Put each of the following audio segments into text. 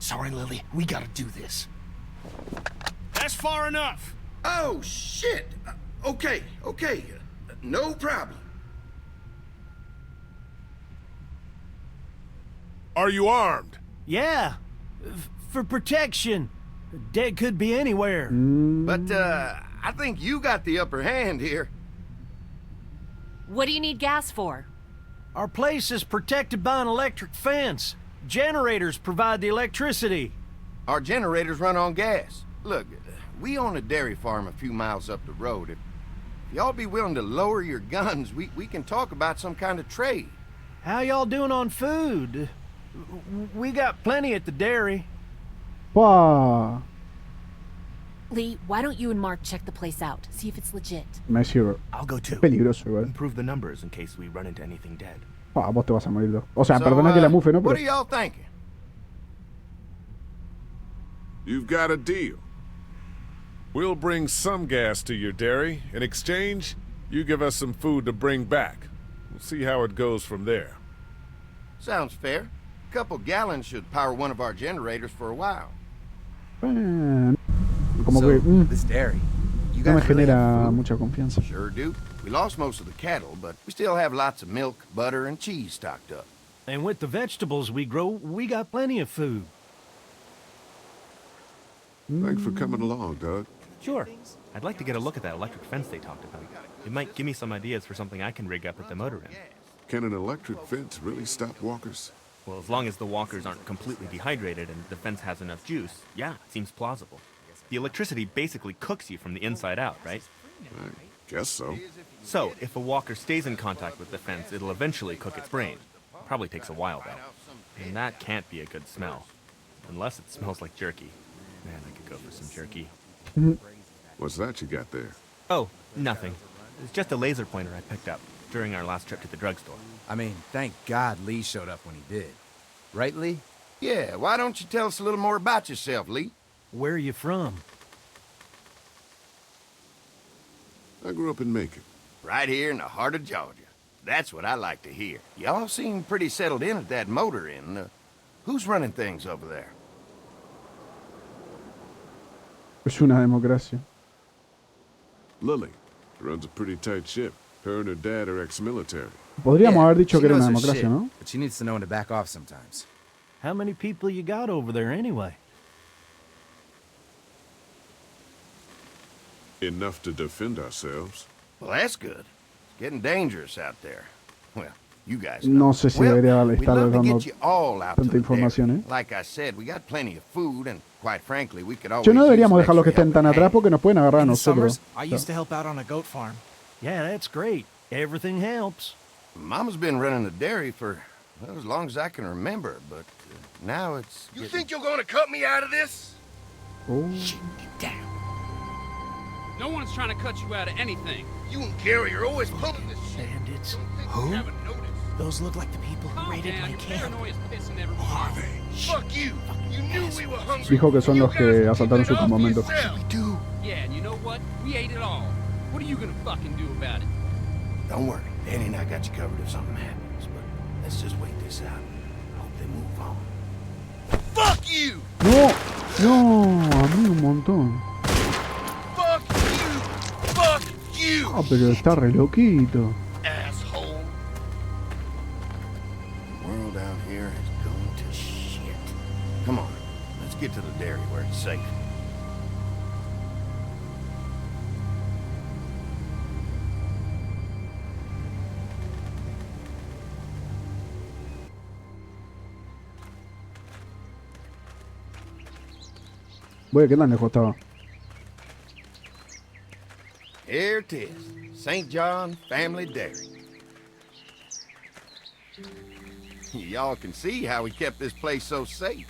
Sorry, Lily. We gotta do this. That's far enough. Oh, shit. Okay. No problem. Are you armed? Yeah, for protection. Dead could be anywhere. But, I think you got the upper hand here. What do you need gas for? Our place is protected by an electric fence. Generators provide the electricity. Our generators run on gas. Look, we own a dairy farm a few miles up the road. If y'all be willing to lower your guns, we can talk about some kind of trade. How y'all doing on food? We got plenty at the dairy. Pa. Lee, why don't you and Mark check the place out? See if it's legit. Me sirve. I'll go too. Peligroso igual. Improve the numbers in case we run into anything dead. Pa, vos te vas a morir. O sea, perdona que la mufe, ¿no? What Pero... are y'all thinking? You've got a deal. We'll bring some gas to your dairy. In exchange, you give us some food to bring back. We'll see how it goes from there. Sounds fair. A couple gallons should power one of our generators for a while. Como que this dairy, you no me guys really have genera food? mucha confianza. Sure do. We lost most of the cattle, but we still have lots of milk, butter, and cheese stocked up. And with the vegetables we grow, we got plenty of food. Thanks for coming along, Doug. Sure. I'd like to get a look at that electric fence they talked about. It might give me some ideas for something I can rig up at the motor inn. Can an electric fence really stop walkers? Well, as long as the walkers aren't completely dehydrated and the fence has enough juice, yeah, it seems plausible. The electricity basically cooks you from the inside out, right? I guess so. So, if a walker stays in contact with the fence, it'll eventually cook its brain. Probably takes a while, though. And that can't be a good smell. Unless it smells like jerky. Man, I could go for some jerky. What's that you got there? Oh, nothing. It's just a laser pointer I picked up during our last trip to the drugstore. I mean, thank God Lee showed up when he did. Right, Lee? Yeah, why don't you tell us a little more about yourself, Lee? Where are you from? I grew up in Macon. Right here in the heart of Georgia. That's what I like to hear. Y'all seem pretty settled in at that motor inn. Who's running things over there? Es una democracia. Lily runs a pretty tight ship. Her and her dad are ex-military. Podríamos haber dicho she que era knows una her democracia, shit, ¿no? But she needs to know when to back off sometimes. How many people you got over there anyway? Enough to defend ourselves. Well, that's good. It's getting dangerous out there. Well, you guys No know. sé si Well, debería we'd estar love to dando get you all out to tanta the información, dairy. ¿eh? Like I said, we got plenty of food, and quite frankly, we could always Yo no deberíamos use dejar los que extra estén tan helping atrás hand. porque nos pueden agarrar a In the nosotros. summers, I used to help out on a goat farm. Yeah, that's great. Everything helps. Mama's been running the dairy for, well, as long as I can remember, but now it's... You think you're gonna cut me out of this? Oh. No one's trying to cut you out of anything. You and Gary are always pumping this shit. Bandits. Who? Haven't noticed. Those look like the people who Calm raided down, my your camp. paranoia's pissing everyone Are off. they? Fuck you. You knew we were hungry. Dijo que son los que You guys asaltaron keep su it all for campamento. yourself. We do. Yeah, and you know what? We ate it all. What are you gonna fucking do about it? Don't worry, Danny and I got you covered if something happens, but let's just wait this out. Hope they move on. Fuck you. No, no, a mí un montón. Fuck you. Fuck you. Ah, pero está re loquito. Asshole. The world out here has gone to shit. Come on, let's get to the dairy where it's safe. Voy, ¿qué tan lejos estaba? Here it is, St. John Family Dairy. Y'all can see how we kept this place so safe.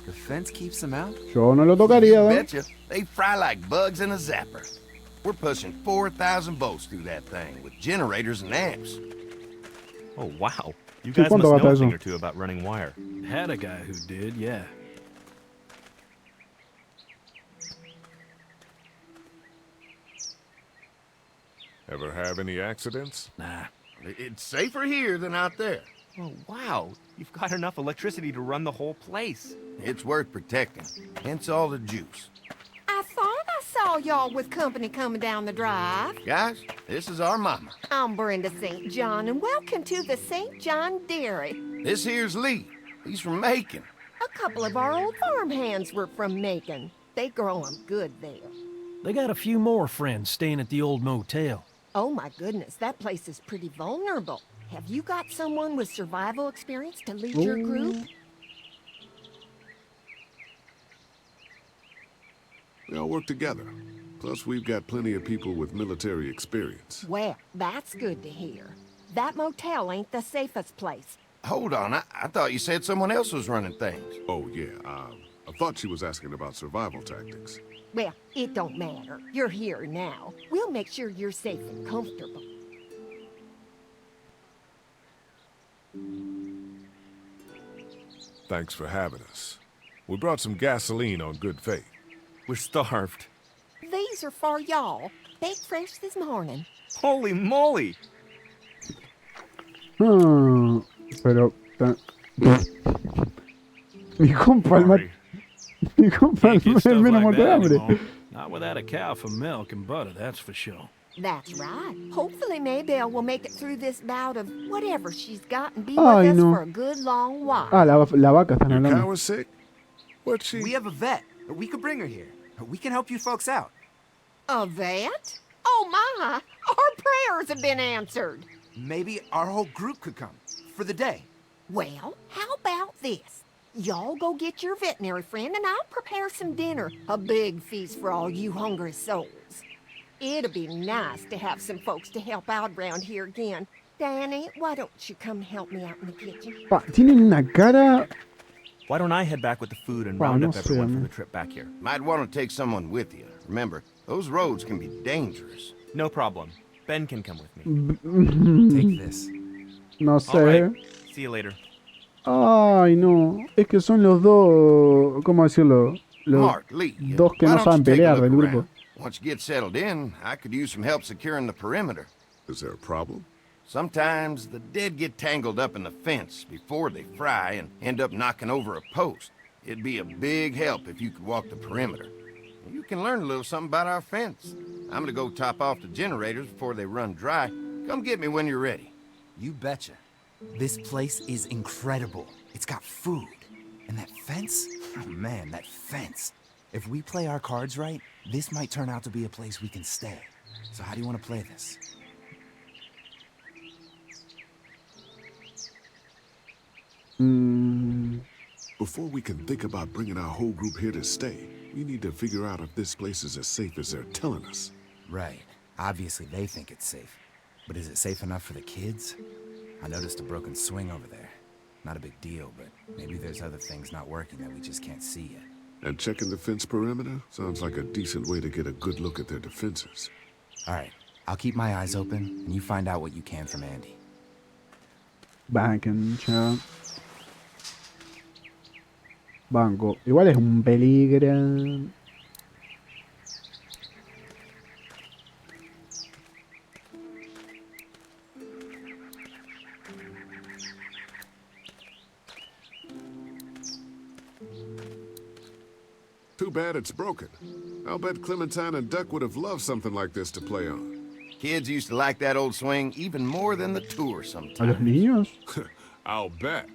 The fence keeps them out? Yo no lo tocaría, ¿no? Betcha, they fry like bugs in a zapper. We're pushing 4,000 volts through that thing with generators and amps. Oh, wow. You Sí, guys must ¿cuánto know gasta a thing eso? or two about running wire. Had a guy who did, yeah. Ever have any accidents? Nah. It's safer here than out there. Oh, wow. You've got enough electricity to run the whole place. It's worth protecting, hence all the juice. I thought I saw y'all with company coming down the drive. Guys, this is our mama. I'm Brenda St. John, and welcome to the St. John Dairy. This here's Lee. He's from Macon. A couple of our old farm hands were from Macon. They grow 'em good there. They got a few more friends staying at the old motel. Oh my goodness, that place is pretty vulnerable. Have you got someone with survival experience to lead your group? We all work together. Plus, we've got plenty of people with military experience. Well, that's good to hear. That motel ain't the safest place. Hold on, I thought you said someone else was running things. Oh, yeah, I thought she was asking about survival tactics. Well, it don't matter. You're here now. We'll make sure you're safe and comfortable. Thanks for having us. We brought some gasoline on good faith. We're starved. These are for y'all. Baked fresh this morning. Holy moly! Pero... Mi compa, Sorry. mi compa, el menos muerto de hambre. Not without a cow for milk and butter, that's for sure. That's right. Hopefully Maybelle will make it through this bout of whatever she's got and be Ay, with us no. for a good long while. Ah, la vaca están Your hablando. cow is sick? What's she? We have a vet. We could bring her here. We can help you folks out. A vet? Oh my! Our prayers have been answered. Maybe our whole group could come for the day. Well, how about this? Y'all go get your veterinary friend and I'll prepare some dinner. A big feast for all you hungry souls. It'd be nice to have some folks to help out around here again. Danny, why don't you come help me out in the kitchen? Pa, tienen una cara... Why don't I head back with the food and Wow, round no up sé, everyone for man. the trip back here? Might want to take someone with you. Remember, those roads can be dangerous. No problem. Ben can come with me. Take this. No All sé. right. See you later. Ay, no. Es que son los dos... ¿Cómo decirlo? Los Mark, Lee, dos que why no don't saben you take a pelear look del grupo. around? Once you get settled in, I could use some help securing the perimeter. Is there a problem? Sometimes the dead get tangled up in the fence before they fry and end up knocking over a post. It'd be a big help if you could walk the perimeter. You can learn a little something about our fence. I'm gonna go top off the generators before they run dry. Come get me when you're ready. You betcha. This place is incredible. It's got food. And that fence? Oh man, that fence. If we play our cards right, this might turn out to be a place we can stay. So how do you want to play this? Before we can think about bringing our whole group here to stay, we need to figure out if this place is as safe as they're telling us. Right. Obviously they think it's safe. But is it safe enough for the kids? I noticed a broken swing over there. Not a big deal, but maybe there's other things not working that we just can't see yet. And checking the fence perimeter sounds like a decent way to get a good look at their defenses. All right. I'll keep my eyes open, and you find out what you can from Andy. Banca. Banco. Igual es un peligro. Too bad it's broken. I'll bet Clementine and Duck would have loved something like this to play on. Kids used to like that old swing even more than the tour sometimes. ¿A los niños? I'll bet.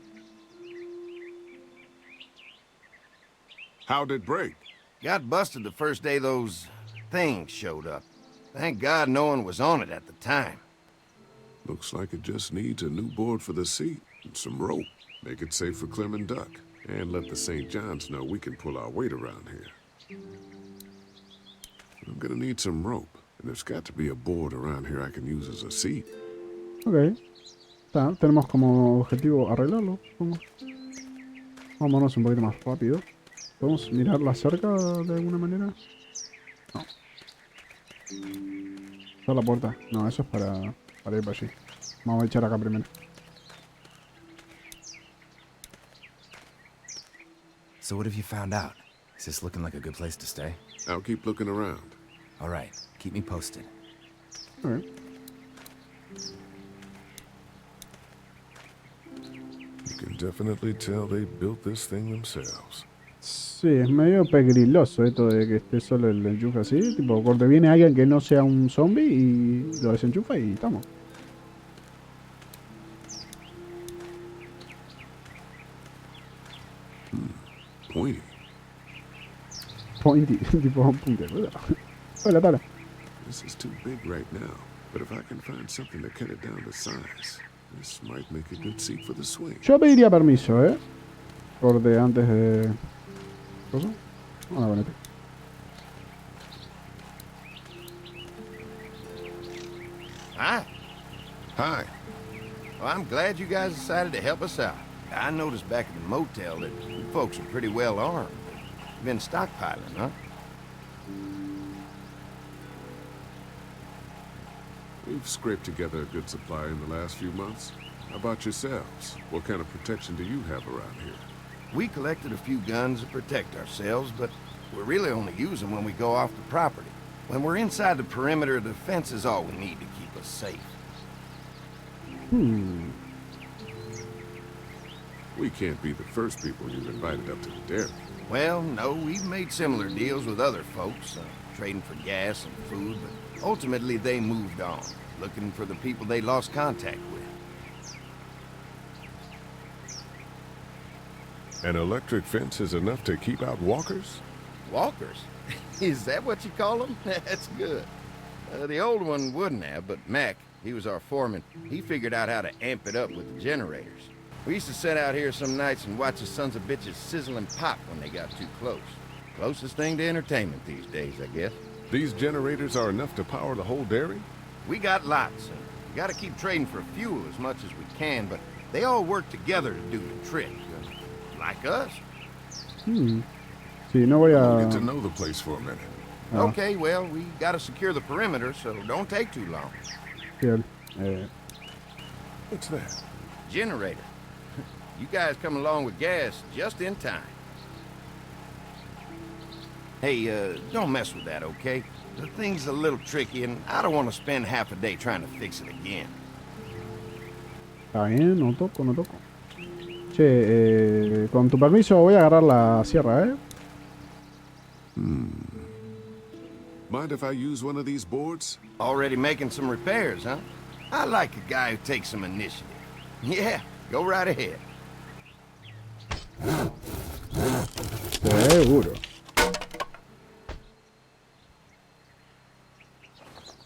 How'd it break? Got busted the first day those things showed up. Thank God no one was on it at the time. Looks like it just needs a new board for the seat and some rope. Make it safe for Clem and Duck. And let the St. John's know we can pull our weight around here. I'm gonna need some rope, and there's got to be a board around here I can use as a seat. Ok. Está, tenemos como objetivo arreglarlo, supongo. Vámonos un poquito más rápido. ¿Podemos mirarla cerca de alguna manera? No. Está la puerta. No, eso es para ir para allí. Vamos a echar acá primero. So what have you found out? Is this looking like a good place to stay? I'll keep looking around. All right. Keep me posted. Ok. definitely tell they built this thing themselves. Sí, es medio pegriloso esto de que esté solo el enchufe así. Tipo, corte, viene alguien que no sea un zombie y lo desenchufa y estamos. Pointy. Pointy, tipo puntero. Hola, Tara. This is too big right now, but if I can find something to cut it down to size, this might make a good seat for the swing. Yo pediría permiso, corte, antes de... ¿Cosa? Ah, bueno. Hi. Hi. Well, I'm glad you guys decided to help us out. I noticed back at the motel that you folks are pretty well armed. Been stockpiling, huh? We've scraped together a good supply in the last few months. How about yourselves? What kind of protection do you have around here? We collected a few guns to protect ourselves, but we really only use them when we go off the property. When we're inside the perimeter, the fence is all we need to keep us safe. We can't be the first people you've invited up to the dairy. Well, no, we've made similar deals with other folks, trading for gas and food, but ultimately they moved on, looking for the people they lost contact with. An electric fence is enough to keep out walkers? Walkers? Is that what you call them? That's good. The old one wouldn't have, but Mac, he was our foreman, he figured out how to amp it up with the generators. We used to sit out here some nights and watch the sons of bitches sizzle and pop when they got too close. Closest thing to entertainment these days, I guess. These generators are enough to power the whole dairy? We got lots, and we gotta keep trading for fuel as much as we can, but they all work together to do the trick. Like us. Sí, no voy a... Get to know the place for a minute. Okay, well, we gotta secure the perimeter, so don't take too long. Bien. What's that? Generator. You guys come along with gas just in time. Hey, don't mess with that, okay? The thing's a little tricky, and I don't want to spend half a day trying to fix it again. Está bien, no toco, no toco. Che, con tu permiso voy a agarrar la sierra, Mind if I use one of these boards? Already making some repairs, huh? I like a guy who takes some initiative. Yeah, go right ahead. Seguro.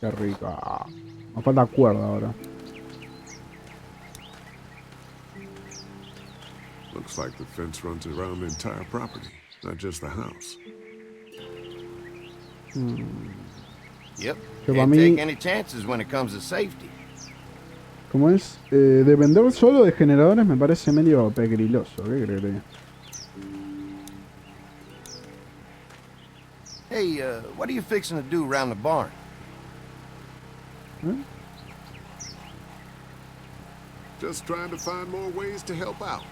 Qué rica. Nos falta cuerda ahora. Looks like the fence runs around the entire property, not just the house. Yep, Pero can't a mí- take any chances when it comes to safety. Como es, depender solo de generadores me parece medio pegriloso. ¿Qué crees? Hey, what are you fixing to do around the barn? Just trying to find more ways to help out.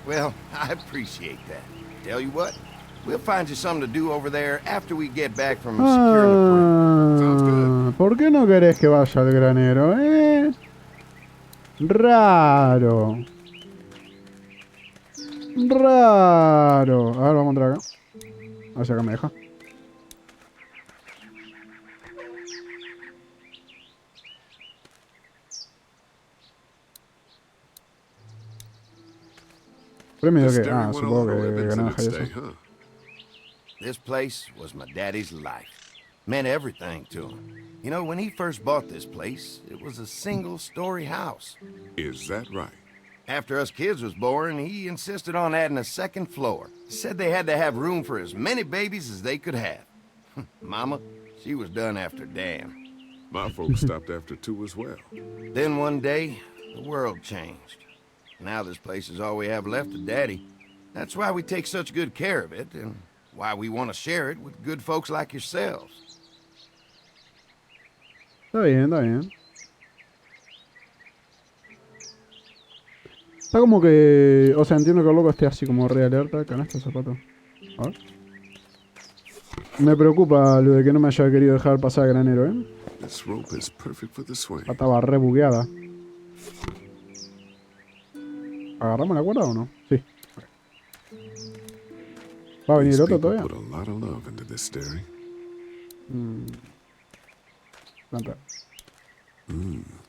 Well, I appreciate that. Tell you what, we'll find you something to do over there after we get back from securing the perimeter. Sounds good. ¿Por qué no querés que vaya al granero, Raro. Raro. A ver, vamos a entrar acá. A ver si acá me deja. Premio This que... dairy Ah, went a supongo lot of que ribbons in granja its y day, eso. huh? This place was my daddy's life. Meant everything to him. You know, when he first bought this place, it was a single-story house. Is that right? After us kids was born, he insisted on adding a second floor. Said they had to have room for as many babies as they could have. Mama, she was done after Dan. My folks stopped after 2 as well. Then one day, the world changed. Now this place is all we have left of Daddy. That's why we take such good care of it, and why we want to share it with good folks like yourselves. Está bien, está bien. Está como que... O sea, entiendo que el loco esté así como re alerta. Canasta, zapato. A ver. Me preocupa lo de que no me haya querido dejar pasar el granero, This rope is perfect for the swing. Estaba re bugueada. ¿Agarramos la cuerda o no? Sí. ¿Va a venir el These otro people todavía? put a lot of love into this dairy. Planta.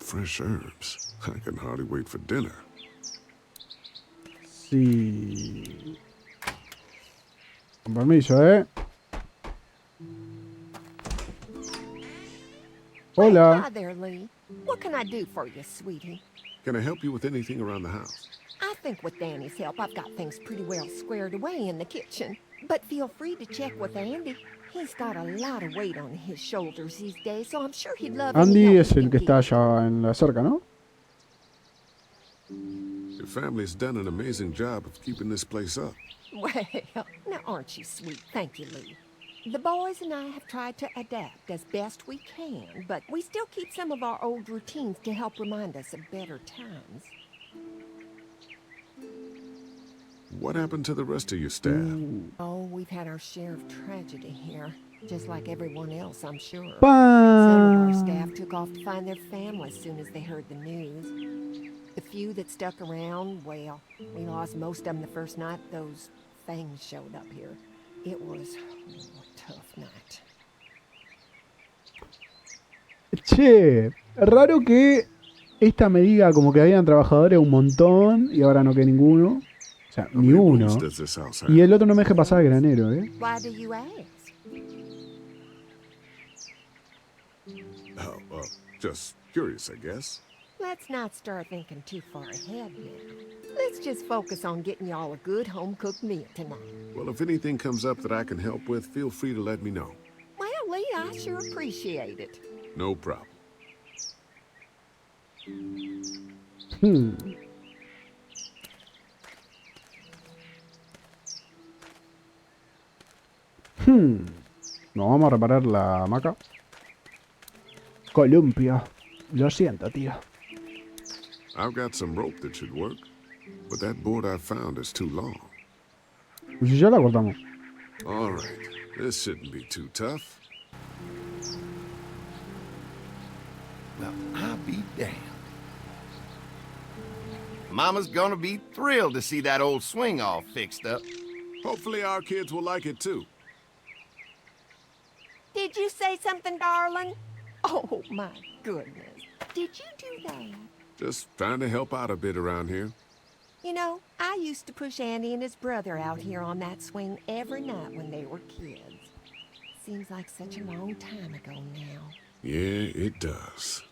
Fresh herbs. I can hardly wait for dinner. Sí. Con permiso, ¿eh? Hola. Hi there, Lee. What can I do for you, sweetie? Can I help you with anything around the house? I think with Danny's help, I've got things pretty well squared away in the kitchen. But feel free to check with Andy. He's got a lot of weight on his shoulders these days, so I'm sure he'd love any Andy help es he el can que está give. allá en la cerca, ¿no? Your family's done an amazing job of keeping this place up. Well, now aren't you sweet? Thank you, Lee. The boys and I have tried to adapt as best we can, but we still keep some of our old routines to help remind us of better times. What happened to the rest of your staff? Oh, we've had our share of tragedy here, just like everyone else, I'm sure. Some of ¡Pam! our staff took off to find their families as soon as they heard the news. The few that stuck around, well, we lost most of them the first night those things showed up here. It was a tough night. Che, raro que esta me diga como que habían trabajadores un montón y ahora no queda ninguno. O sea, How ni many uno. rooms does this house have? Y el otro no me deje pasar el granero, ¿eh? Why do you ask? Oh, just curious, I guess. Let's not start thinking too far ahead now. Let's just focus on getting y'all a good home-cooked meal tonight. Well, if anything comes up that I can help with, feel free to let me know. Well, Lee, I sure appreciate it. No problem. Nos vamos a reparar la hamaca. Columpio. Lo siento, tío. I've got some rope that should work, but that board I found is too long. Y si ya la cortamos. All right, this shouldn't be too tough. Well, I'll be damned. Mama's gonna be thrilled to see that old swing all fixed up. Hopefully our kids will like it too. Did you say something, darling? Oh, my goodness. Did you do that? Just trying to help out a bit around here. You know, I used to push Andy and his brother out here on that swing every night when they were kids. Seems like such a long time ago now. Yeah, it does.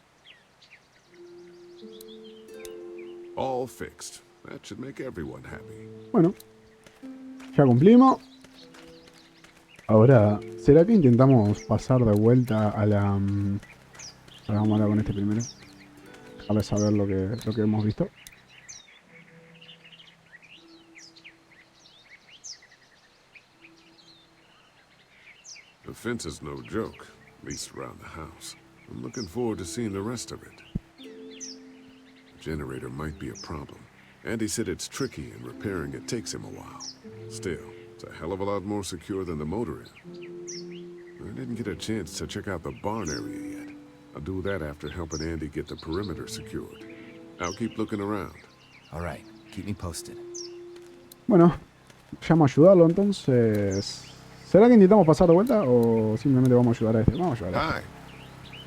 All fixed. That should make everyone happy. Bueno. Ya cumplimos. Ahora, ¿será que intentamos pasar de vuelta a la... Ahora vamos a hablar con este primero. Dejarle saber lo que hemos visto. The fence is no joke, at least around the house. I'm looking forward to seeing the rest of it. The generator might be a problem. Andy said it's tricky and repairing it takes him a while. Still, it's a hell of a lot more secure than the motor inn. I didn't get a chance to check out the barn area yet. I'll do that after helping Andy get the perimeter secured. I'll keep looking around. All right, keep me posted. Bueno, llamo a ayudarlo entonces. ¿Será que intentamos pasar de vuelta o simplemente vamos a ayudar a este? Vamos a ayudar a este.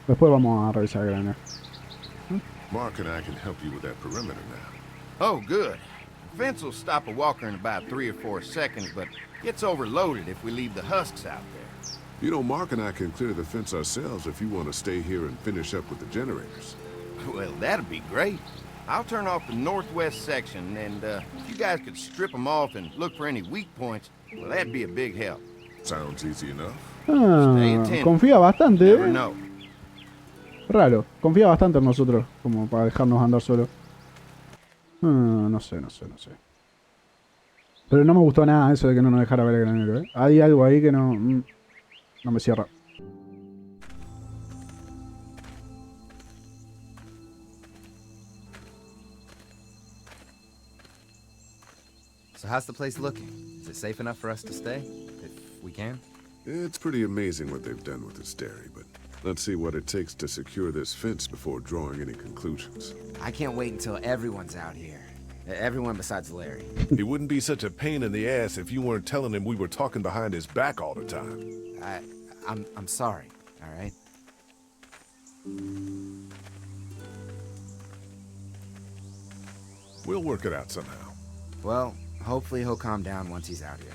Después vamos a revisar el granero. Mark and I can help you with that perimeter now. Oh, good. The fence will stop a walker in about 3 or 4 seconds, but gets overloaded if we leave the husks out there. You know, Mark and I can clear the fence ourselves if you want to stay here and finish up with the generators. Well, that'd be great. I'll turn off the northwest section, and if you guys could strip them off and look for any weak points, well, that'd be a big help. Sounds easy enough. Confía bastante, Never know. Raro, confía bastante en nosotros, como para dejarnos andar solos. No sé. Pero no me gustó nada eso de que no nos dejara ver el granero, ¿eh? Hay algo ahí que no me cierra. So how's the place looking? Is it safe enough for us to stay? If we can? It's pretty amazing what they've done with this dairy, but let's see what it takes to secure this fence before drawing any conclusions. I can't wait until everyone's out here. Everyone besides Larry. He wouldn't be such a pain in the ass if you weren't telling him we were talking behind his back all the time. I'm sorry, all right? We'll work it out somehow. Well, hopefully he'll calm down once he's out here.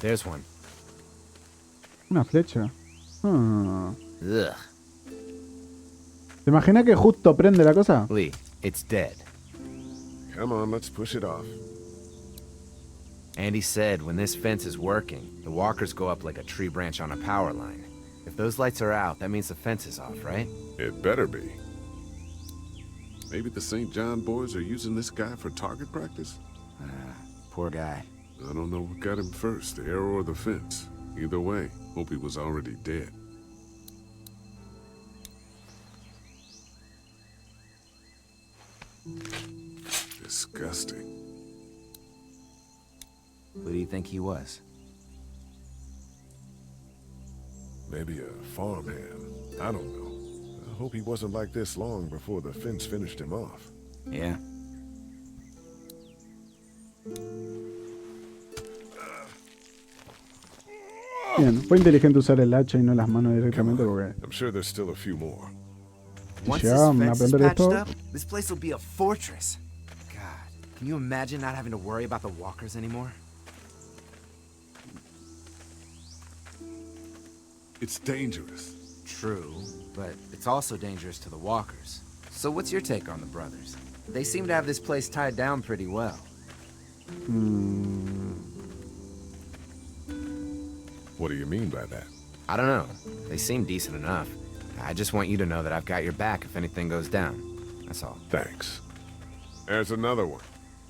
There's one. Una flecha. Ah. Ugh. ¿Te imaginas que justo prende la cosa? Lee, it's dead. Come on, let's push it off. Andy said when this fence is working, the walkers go up like a tree branch on a power line. If those lights are out, that means the fence is off, right? It better be. Maybe the St. John boys are using this guy for target practice? Poor guy. I don't know what got him first, the arrow or the fence. Either way, hope he was already dead. Disgusting. Who do you think he was? Maybe a farmhand. I don't know. I hope he wasn't like this long before the fence finished him off. Yeah. Bien, fue inteligente usar el hacha y no las manos directamente porque... I'm sure there's still a few more. Once this fence is patched up, this place will be a fortress. God, can you imagine not having to worry about the walkers anymore? It's dangerous. True, but it's also dangerous to the walkers. So what's your take on the brothers? They seem to have this place tied down pretty well. What do you mean by that? I don't know. They seem decent enough. I just want you to know that I've got your back if anything goes down. That's all. Thanks. There's another one.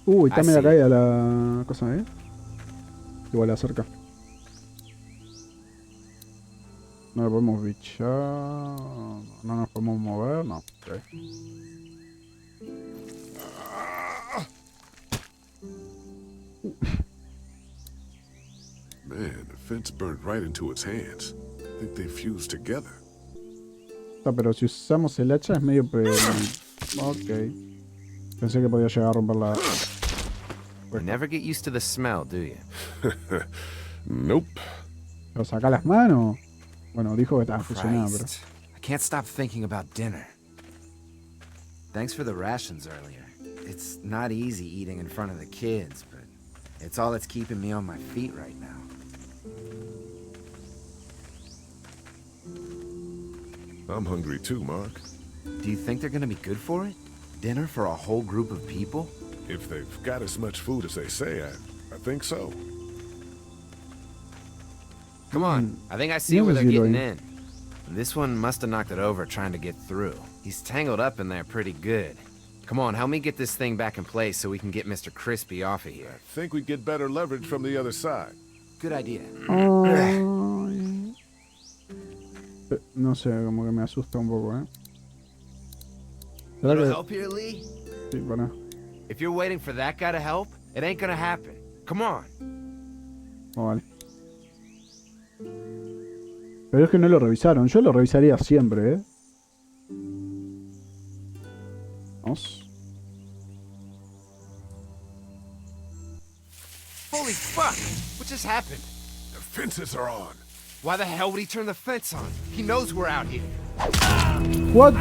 Está media caída la cosa, ¿eh? Igual acerca. No la podemos bichar. No nos podemos mover, no. Okay. Man, the fence burned right into its hands. I think they fused together. Pero si usamos el hacha es medio Ok. Pensé que podía llegar a romper la... You never get used to the smell, do you? Nope. Pero saca las manos. Bueno, dijo que estaba fusionado, pero... I can't stop thinking about dinner. Thanks for the rations earlier. It's not easy eating in front of the kids, but it's all that's keeping me on my feet right now. I'm hungry too, Mark. Do you think they're gonna be good for it? Dinner for a whole group of people? If they've got as much food as they say, I think so. Come on, I think I see where they're getting in. This one must have knocked it over trying to get through. He's tangled up in there pretty good. Come on, help me get this thing back in place so we can get Mr. Crispy off of here. I think we'd get better leverage from the other side. Good idea. No sé, como que me asusta un poco, Little help here, Lee? Sí, para. If you're waiting for that guy to help, it ain't gonna happen. Come on. Vale. Pero es que no lo revisaron. Yo lo revisaría siempre, Vamos. Holy fuck! What just happened? The fences are on. Why the hell would he turn the fence on? He knows we're out here. What?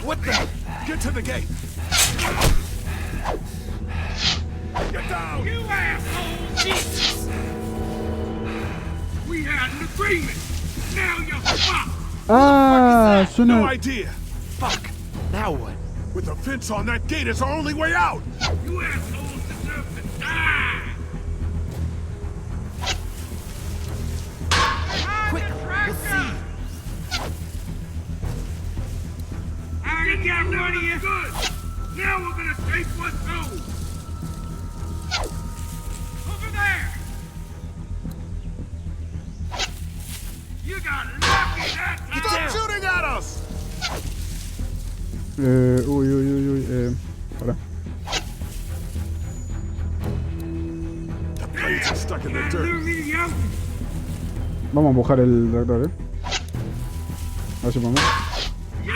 What the? Get to the gate. Get down! You asshole! Jesus! We had an agreement. Now you're fucked. Ah, No idea. Fuck. Now what? With the fence on, that gate is our only way out. You assholes deserve to die. Quick, we'll see. I got money is good. Now we're gonna take what's owed. Over there. You got lucky that time. Stop shooting at us! Para. The plates are stuck in the dirt. Vamos a mojar el tractor, A ver si podemos. You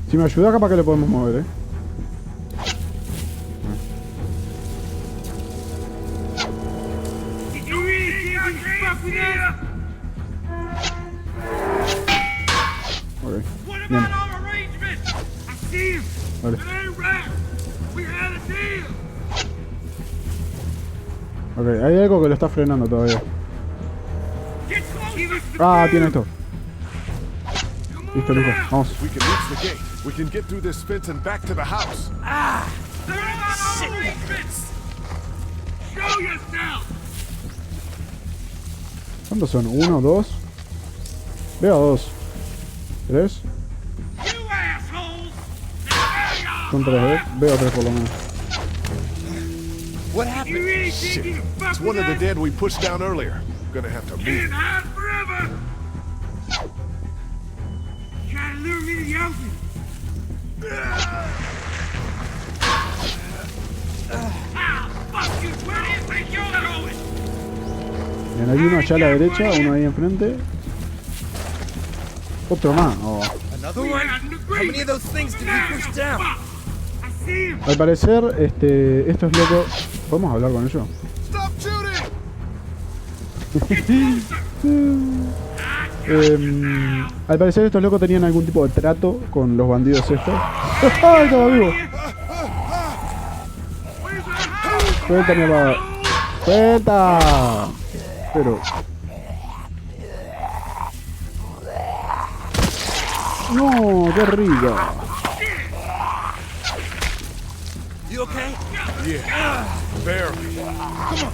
Si me ayuda, capaz que le podemos mover, Ok, bien. Vale. Ok, hay algo que lo está frenando todavía. Ah, tiene esto. Listo, listo, vamos. We can reach the gate. We can get through this fence and back to the house. ¿Cuántos son? ¿1, 2? Veo 2. 3. Son 3, Veo 3 por lo menos. What happened? Shit. It's one of the dead we pushed down earlier. Gonna have to move. Trying to lure me to the open. Fuck you! Where do you think you're going? Bien, hay uno allá a la derecha, uno ahí enfrente. Otro más. Oh. Another one? How many of those things did we push down? Al parecer, estos locos. ¿Podemos hablar con ellos? Stop shooting! Al parecer estos locos tenían algún tipo de trato con los bandidos estos. ¡Ay, estaba vivo! ¡Suelta, mi amor! ¡Suelta! Pero... ¡No! ¡Qué rico! You okay? Yeah, barely. Come on.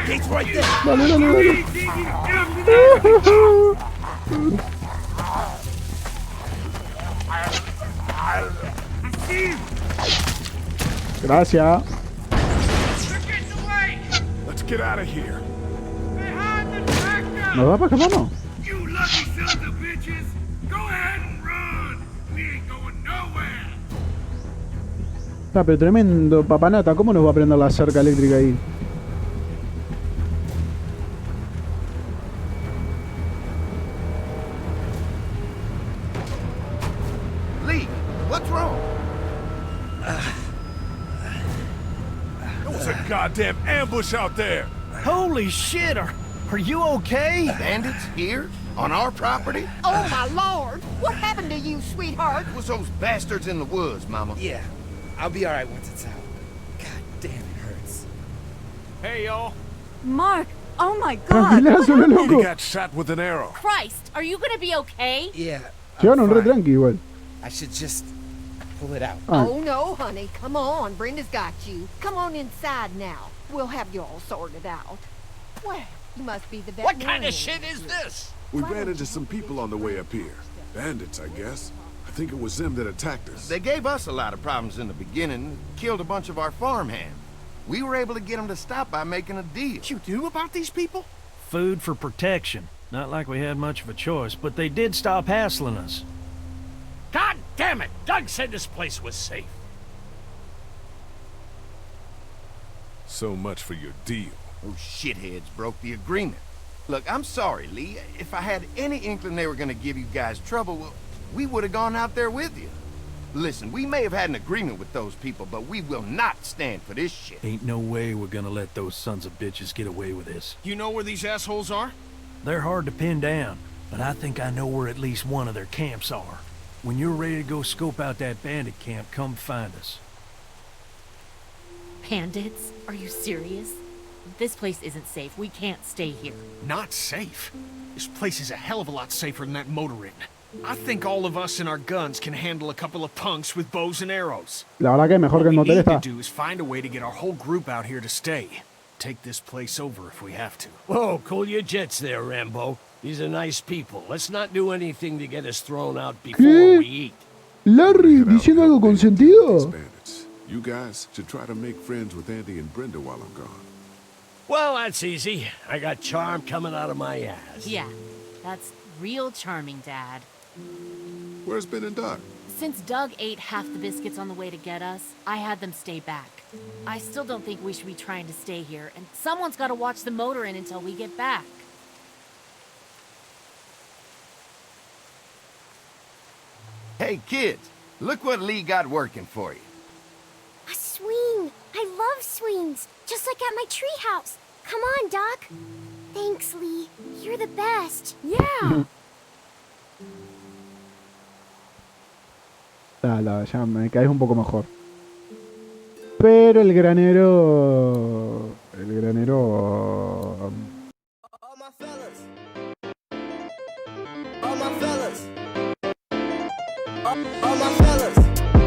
The gate's right there. Dale, dale, dale. Gracias. Let's get out of here. ¿Nos da para escaparnos? You lucky sons of bitches! Go ahead and run! We ain't going nowhere! Ah, pero tremendo, papanata. ¿Cómo nos va a prender la cerca eléctrica ahí? Lee, what's wrong? There was a goddamn ambush out there. Holy shit, are you okay? Bandits here? On our property? Oh, my lord! What happened to you, sweetheart? It was those bastards in the woods, Mama. Yeah, I'll be alright once it's out. God damn, it hurts. Hey, y'all. Mark, oh my god. Tranquilazo, lo loco. He got shot with an arrow. Christ, are you gonna be okay? Yeah. Llegaron re fine. tranqui igual. I should just pull it out. Ah, Oh, no, honey. Come on. Brenda's got you. Come on inside now. We'll have you all sorted out. Well, you must be the What kind veterinarian. of shit is this? We ran into some people on the way up here. Bandits, I guess. I think it was them that attacked us. They gave us a lot of problems in the beginning, killed a bunch of our farmhands. We were able to get them to stop by making a deal. What you do about these people? Food for protection. Not like we had much of a choice, but they did stop hassling us. God damn it! Doug said this place was safe. So much for your deal. Those shitheads broke the agreement. Look, I'm sorry, Lee. If I had any inkling they were gonna give you guys trouble, well, we would have gone out there with you. Listen, we may have had an agreement with those people, but we will not stand for this shit. Ain't no way we're gonna let those sons of bitches get away with this. You know where these assholes are? They're hard to pin down, but I think I know where at least one of their camps are. When you're ready to go scope out that bandit camp, come find us. Bandits? Are you serious? This place isn't safe. We can't stay here. Not safe. This place is a hell of a lot safer than that motor inn. I think all of us and our guns can handle a couple of punks with bows and arrows. la verdad que mejor que el What we motel need to está. do is find a way to get our whole group out here to stay. Take this place over if we have to. Whoa, cool your jets there, Rambo. These are nice people. Let's not do anything to get us thrown out before ¿Qué? we eat. Larry, Get out diciendo and algo con help these sentido. bandits. You guys should try to make friends with Andy and Brenda while I'm gone. Well, that's easy. I got charm coming out of my ass. Yeah, that's real charming, Dad. Where's Ben and Doc? Since Doug ate half the biscuits on the way to get us, I had them stay back. I still don't think we should be trying to stay here, and someone's got to watch the motor inn until we get back. Hey, kids, look what Lee got working for you. A swing. I love swings, just like at my treehouse. Come on, Doc. Thanks, Lee. You're the best. Yeah. Dale, ya me caes un poco mejor. Pero el granero... El granero... All my fellas. All my fellas. All my fellas.